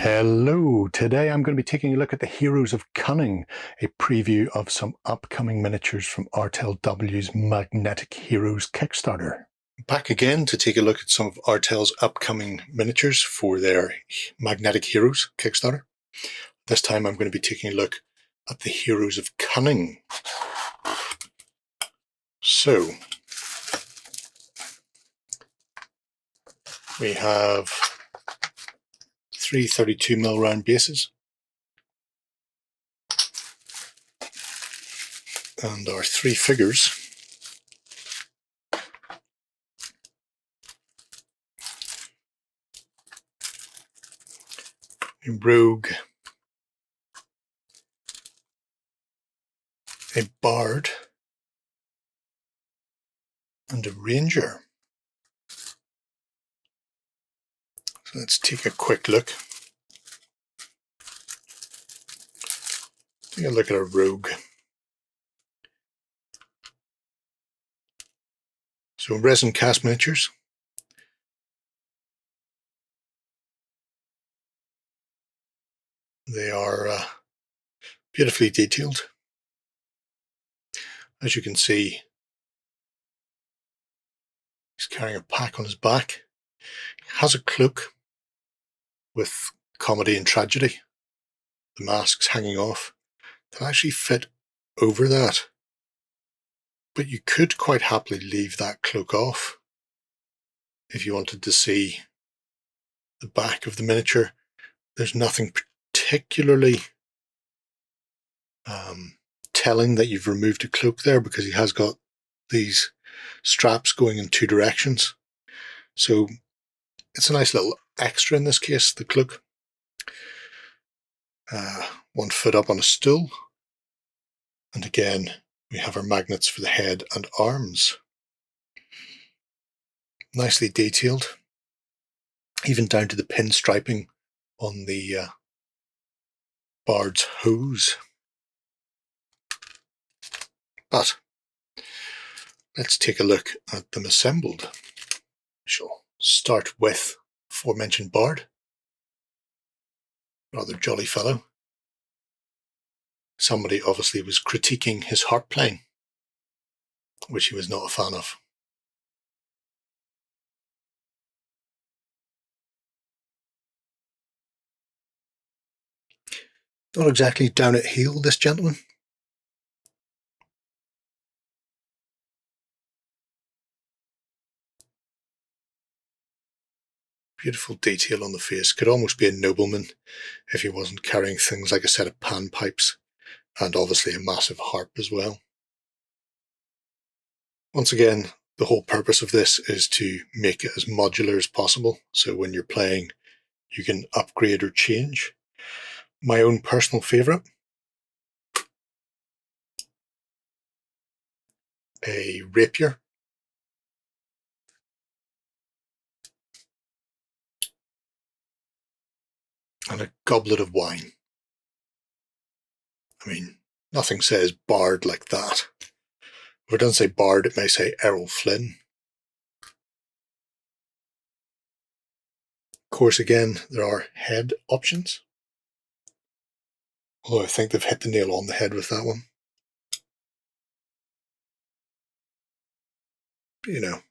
Hello, today I'm going to be taking a look at the Heroes of Cunning, a preview of some upcoming miniatures from Artel W's Magnetic Heroes Kickstarter. Back again to take a look at some of Artel's upcoming miniatures for their Magnetic Heroes Kickstarter. This time I'm going to be taking a look at the Heroes of Cunning. So, we have 3 32mm round bases and our 3 figures. A rogue, a bard, and a ranger. So let's take a quick look. Take a look at our rogue. So resin cast miniatures. They are beautifully detailed. As you can see, he's carrying a pack on his back. He has a cloak with comedy and tragedy. The mask's hanging off. They'll actually fit over that. But you could quite happily leave that cloak off if you wanted to see the back of the miniature. There's nothing particularly telling that you've removed a cloak there, because he has got these straps going in 2 directions. So it's a nice little extra in this case, the cloak. 1 foot up on a stool. And again, we have our magnets for the head and arms. Nicely detailed, even down to the pinstriping on the Bards hose. But let's take a look at them assembled. We shall start with the aforementioned Bard. Rather jolly fellow. Somebody obviously was critiquing his harp playing, which he was not a fan of. Not exactly down at heel, this gentleman. Beautiful detail on the face. Could almost be a nobleman if he wasn't carrying things like a set of panpipes and obviously a massive harp as well. Once again, the whole purpose of this is to make it as modular as possible, so when you're playing you can upgrade or change. My own personal favourite, a rapier. And a goblet of wine. I mean, nothing says Bard like that. If it doesn't say Bard, it may say Errol Flynn. Of course, again, there are head options. Although I think they've hit the nail on the head with that one. But, you know,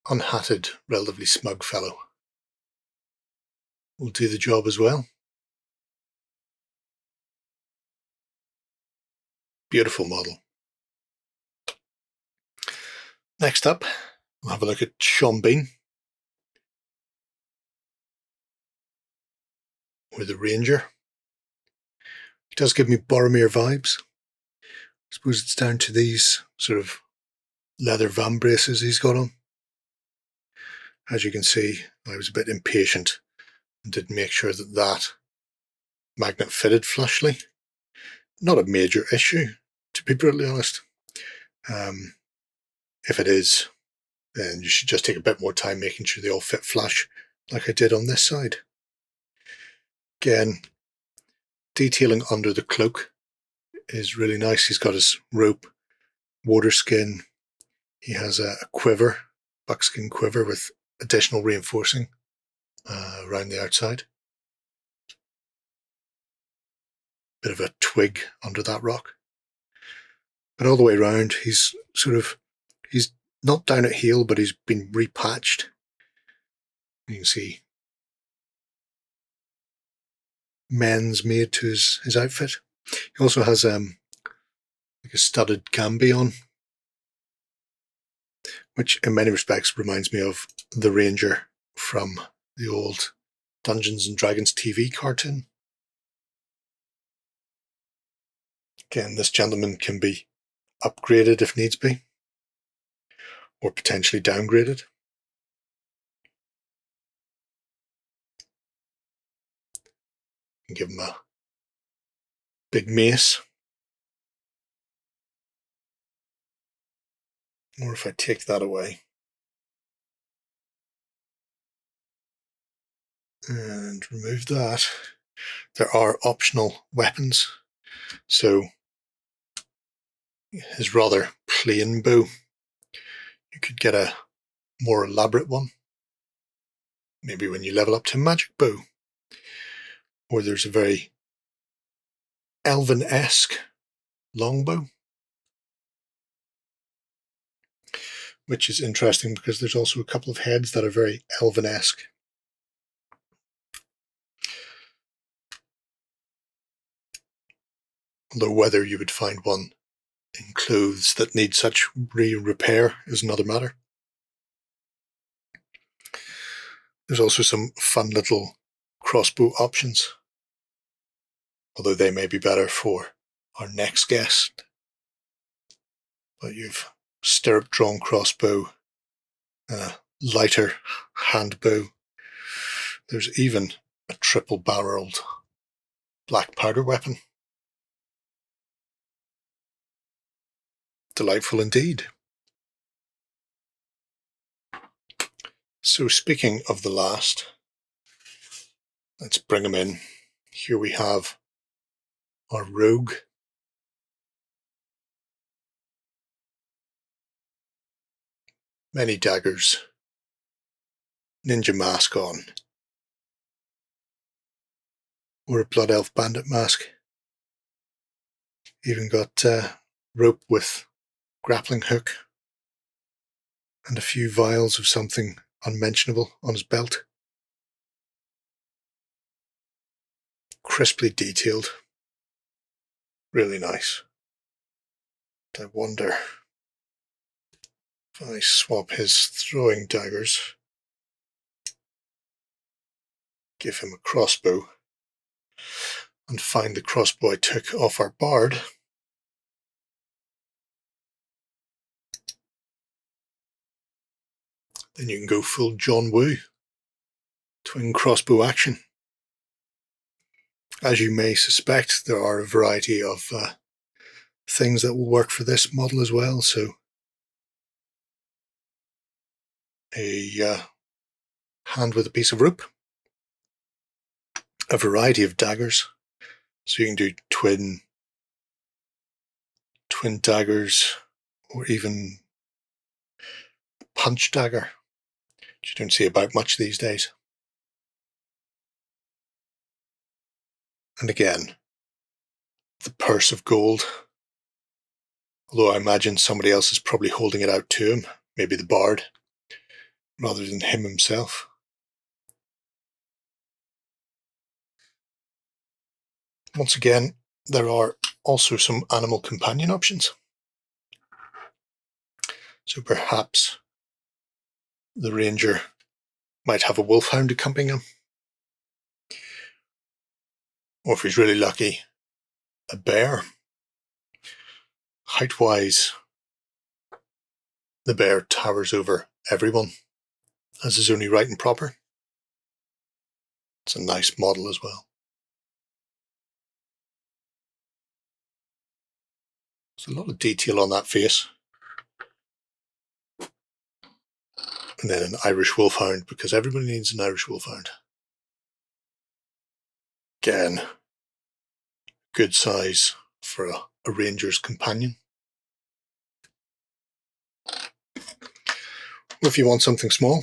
unhatted, relatively smug fellow will do the job as well. Beautiful model. Next up, we'll have a look at Sean Bean with the Ranger. He does give me Boromir vibes. I suppose it's down to these sort of leather van braces he's got on. As you can see, I was a bit impatient and did make sure that that magnet fitted flushly. Not a major issue, to be brutally honest. If it is, then you should just take a bit more time making sure they all fit flush, like I did on this side. Again, detailing under the cloak is really nice. He's got his rope, water skin. He has a quiver, buckskin quiver with additional reinforcing around the outside. Bit of a twig under that rock. But all the way around, he's not down at heel, but he's been repatched. You can see men's made to his outfit. He also has like a studded gamby on, which in many respects reminds me of the Ranger from the old Dungeons and Dragons TV cartoon. Again, this gentleman can be upgraded if needs be, or potentially downgraded. You can give him a big mace. Or if I take that away and remove that, there are optional weapons. So his rather plain bow, you could get a more elaborate one, maybe when you level up to magic bow. Or there's a very elven-esque longbow, which is interesting because there's also a couple of heads that are very elven-esque. Although whether you would find one in clothes that need such repair is another matter. There's also some fun little crossbow options, although they may be better for our next guest. But you've stirrup-drawn crossbow, a lighter hand bow. There's even a triple-barreled black powder weapon. Delightful indeed. So speaking of the last, let's bring him in. Here we have our rogue. Many daggers. Ninja mask on. Or a blood elf bandit mask. Even got rope with grappling hook. And a few vials of something unmentionable on his belt. Crisply detailed. Really nice. I wonder if I swap his throwing daggers, give him a crossbow, and find the crossbow I took off our bard. Then you can go full John Woo. Twin crossbow action. As you may suspect, there are a variety of things that will work for this model as well. So a hand with a piece of rope, a variety of daggers. So you can do twin daggers, or even punch dagger, which you don't see about much these days. And again, the purse of gold. Although I imagine somebody else is probably holding it out to him, maybe the bard, rather than him himself. Once again, there are also some animal companion options. So perhaps the ranger might have a wolfhound accompanying him. Or if he's really lucky, a bear. Height-wise, the bear towers over everyone, as is only right and proper. It's a nice model as well. There's a lot of detail on that face. And then an Irish wolfhound, because everybody needs an Irish wolfhound. Again, good size for a ranger's companion. If you want something small,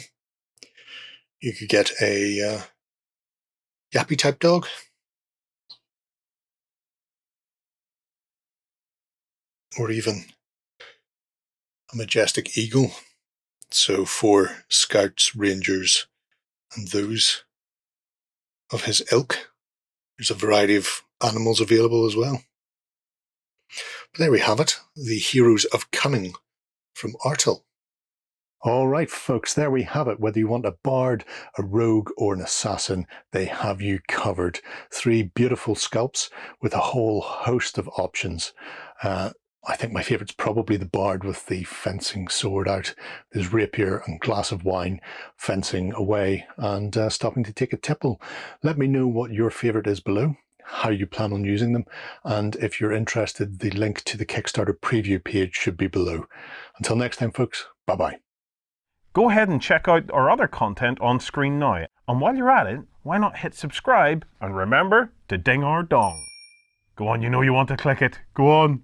You could get a yappy type dog. Or even a majestic eagle. So for scouts, rangers, and those of his ilk, there's a variety of animals available as well. But there we have it, the Heroes of Cunning from Artel. All right, folks, there we have it. Whether you want a bard, a rogue, or an assassin, they have you covered. 3 beautiful sculpts with a whole host of options. I think my favourite's probably the bard with the fencing sword out, his rapier and glass of wine, fencing away and stopping to take a tipple. Let me know what your favourite is below, how you plan on using them, and if you're interested, the link to the Kickstarter preview page should be below. Until next time, folks, bye-bye. Go ahead and check out our other content on screen now. And while you're at it, why not hit subscribe and remember to ding our dong. Go on, you know you want to click it. Go on.